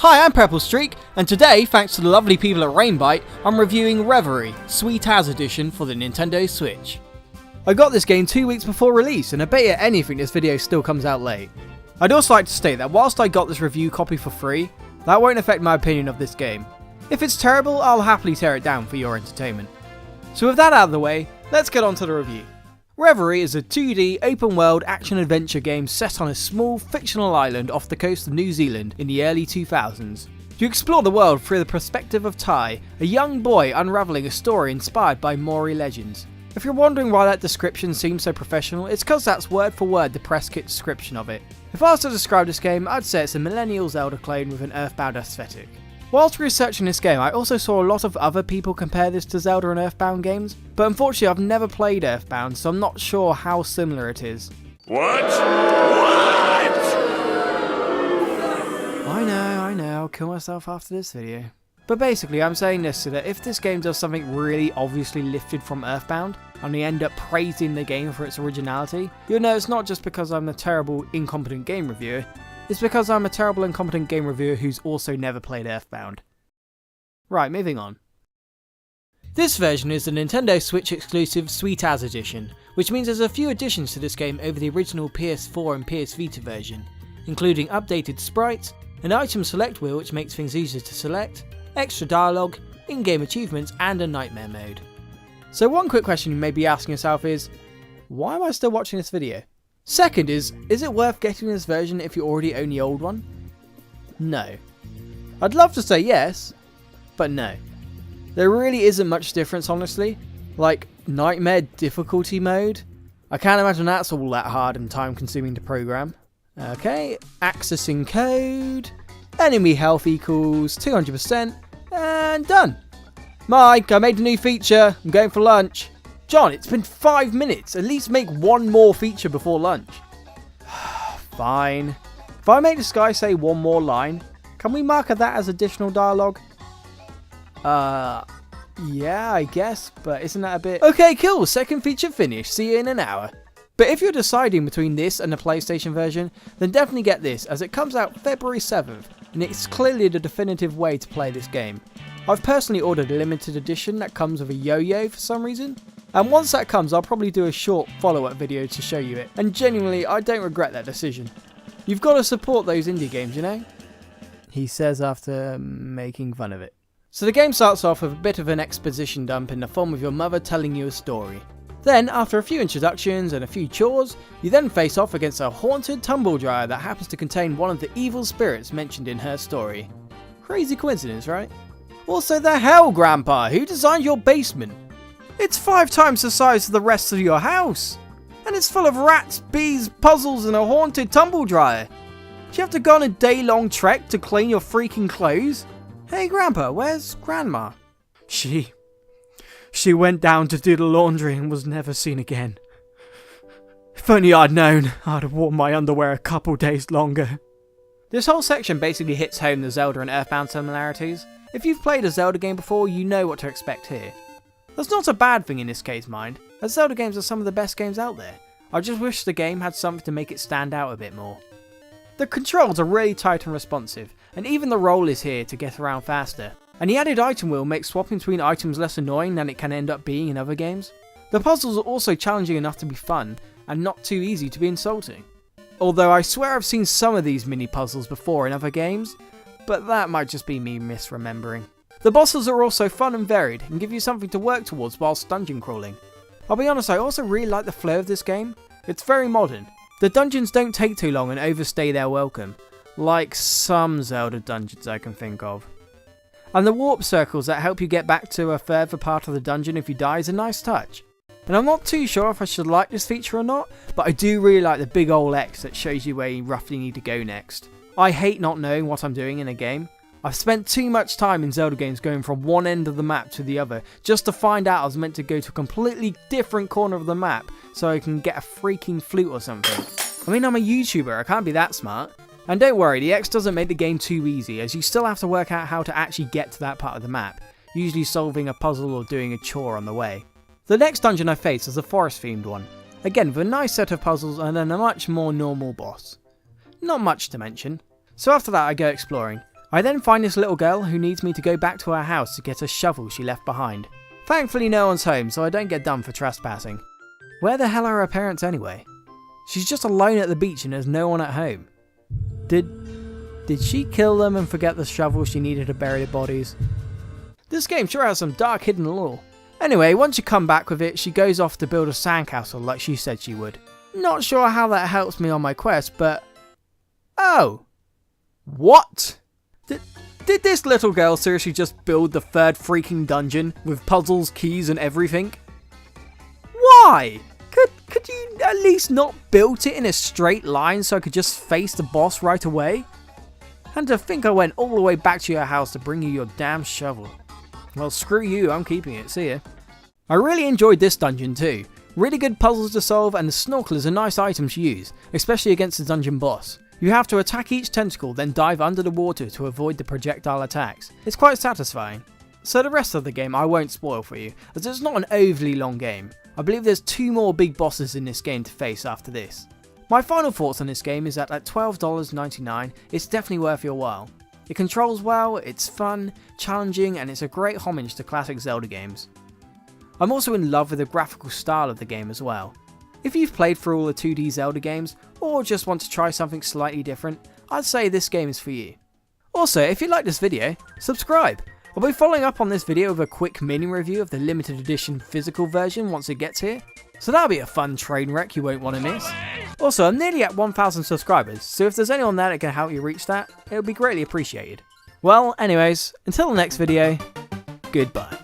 Hi, I'm Purple Streak, and today, thanks to the lovely people at Rainbite, I'm reviewing Reverie, Sweet As Edition for the Nintendo Switch. I got this game 2 weeks before release, and I bet you anything this video still comes out late. I'd also like to state that whilst I got this review copy for free, that won't affect my opinion of this game. If it's terrible, I'll happily tear it down for your entertainment. So with that out of the way, let's get on to the review. Reverie is a 2D open-world action-adventure game set on a small fictional island off the coast of New Zealand in the early 2000s. You explore the world through the perspective of Ty, a young boy unravelling a story inspired by Maori legends. If you're wondering why that description seems so professional, it's because that's word for word the press kit description of it. If I was to describe this game, I'd say it's a millennial Zelda clone with an Earthbound aesthetic. Whilst researching this game, I also saw a lot of other people compare this to Zelda and Earthbound games, but unfortunately I've never played Earthbound, so I'm not sure how similar it is. What? I know, I'll kill myself after this video. But basically, I'm saying this so that if this game does something really obviously lifted from Earthbound, and we end up praising the game for its originality, you'll know it's not just because I'm a terrible, incompetent game reviewer, it's because I'm a terrible, incompetent game reviewer who's also never played Earthbound. Right, moving on. This version is the Nintendo Switch exclusive Sweet As Edition, which means there's a few additions to this game over the original PS4 and PS Vita version, including updated sprites, an item select wheel which makes things easier to select, extra dialogue, in-game achievements, and a nightmare mode. So one quick question you may be asking yourself is, why am I still watching this video? Second is it worth getting this version if you already own the old one? No. I'd love to say yes, but no. There really isn't much difference, honestly. Like, nightmare difficulty mode? I can't imagine that's all that hard and time consuming to program. Okay, accessing code, enemy health equals 200%, and done. Mike, I made a new feature, I'm going for lunch. John, it's been 5 minutes, at least make one more feature before lunch. Fine. If I make this guy say one more line, can we mark that as additional dialogue? Yeah, I guess, but isn't that a bit... Okay, cool, second feature finished, see you in an hour. But if you're deciding between this and the PlayStation version, then definitely get this, as it comes out February 7th, and it's clearly the definitive way to play this game. I've personally ordered a limited edition that comes with a yo-yo for some reason, and once that comes I'll probably do a short follow-up video to show you it, and genuinely I don't regret that decision. You've got to support those indie games, you know? He says after making fun of it. So the game starts off with a bit of an exposition dump in the form of your mother telling you a story. Then, after a few introductions and a few chores, you then face off against a haunted tumble dryer that happens to contain one of the evil spirits mentioned in her story. Crazy coincidence, right? Also, the hell, Grandpa, who designed your basement? It's 5 times the size of the rest of your house. And it's full of rats, bees, puzzles, and a haunted tumble dryer. Do you have to go on a day-long trek to clean your freaking clothes? Hey, Grandpa, where's Grandma? She went down to do the laundry and was never seen again. If only I'd known, I'd have worn my underwear a couple days longer. This whole section basically hits home the Zelda and Earthbound similarities. If you've played a Zelda game before, you know what to expect here. That's not a bad thing in this case, mind, as Zelda games are some of the best games out there. I just wish the game had something to make it stand out a bit more. The controls are really tight and responsive, and even the roll is here to get around faster. And the added item wheel makes swapping between items less annoying than it can end up being in other games. The puzzles are also challenging enough to be fun, and not too easy to be insulting. Although I swear I've seen some of these mini puzzles before in other games, but that might just be me misremembering. The bosses are also fun and varied, and give you something to work towards whilst dungeon crawling. I'll be honest, I also really like the flow of this game. It's very modern. The dungeons don't take too long and overstay their welcome, like some Zelda dungeons I can think of. And the warp circles that help you get back to a further part of the dungeon if you die is a nice touch. And I'm not too sure if I should like this feature or not, but I do really like the big ol' X that shows you where you roughly need to go next. I hate not knowing what I'm doing in a game. I've spent too much time in Zelda games going from one end of the map to the other, just to find out I was meant to go to a completely different corner of the map so I can get a freaking flute or something. I mean, I'm a YouTuber, I can't be that smart. And don't worry, the X doesn't make the game too easy, as you still have to work out how to actually get to that part of the map, usually solving a puzzle or doing a chore on the way. The next dungeon I face is a forest themed one, again with a nice set of puzzles and then a much more normal boss. Not much to mention. So after that I go exploring. I then find this little girl who needs me to go back to her house to get a shovel she left behind. Thankfully no one's home, so I don't get done for trespassing. Where the hell are her parents anyway? She's just alone at the beach and there's no one at home. Did she kill them and forget the shovel she needed to bury the bodies? This game sure has some dark hidden lore. Anyway, once you come back with it, she goes off to build a sandcastle like she said she would. Not sure how that helps me on my quest, but... Oh! What? Did this little girl seriously just build the third freaking dungeon with puzzles, keys and everything? Why? Could you at least not build it in a straight line so I could just face the boss right away? And to think I went all the way back to your house to bring you your damn shovel. Well, screw you, I'm keeping it, see ya. I really enjoyed this dungeon too. Really good puzzles to solve, and the snorkel is a nice item to use, especially against the dungeon boss. You have to attack each tentacle, then dive under the water to avoid the projectile attacks. It's quite satisfying. So the rest of the game I won't spoil for you, as it's not an overly long game. I believe there's 2 more big bosses in this game to face after this. My final thoughts on this game is that at $12.99, it's definitely worth your while. It controls well, it's fun, challenging, and it's a great homage to classic Zelda games. I'm also in love with the graphical style of the game as well. If you've played through all the 2D Zelda games, or just want to try something slightly different, I'd say this game is for you. Also, if you like this video, subscribe. I'll be following up on this video with a quick mini review of the limited edition physical version once it gets here, so that'll be a fun train wreck you won't want to miss. Also, I'm nearly at 1,000 subscribers, so if there's anyone there that can help you reach that, it would be greatly appreciated. Well, anyways, until the next video, goodbye.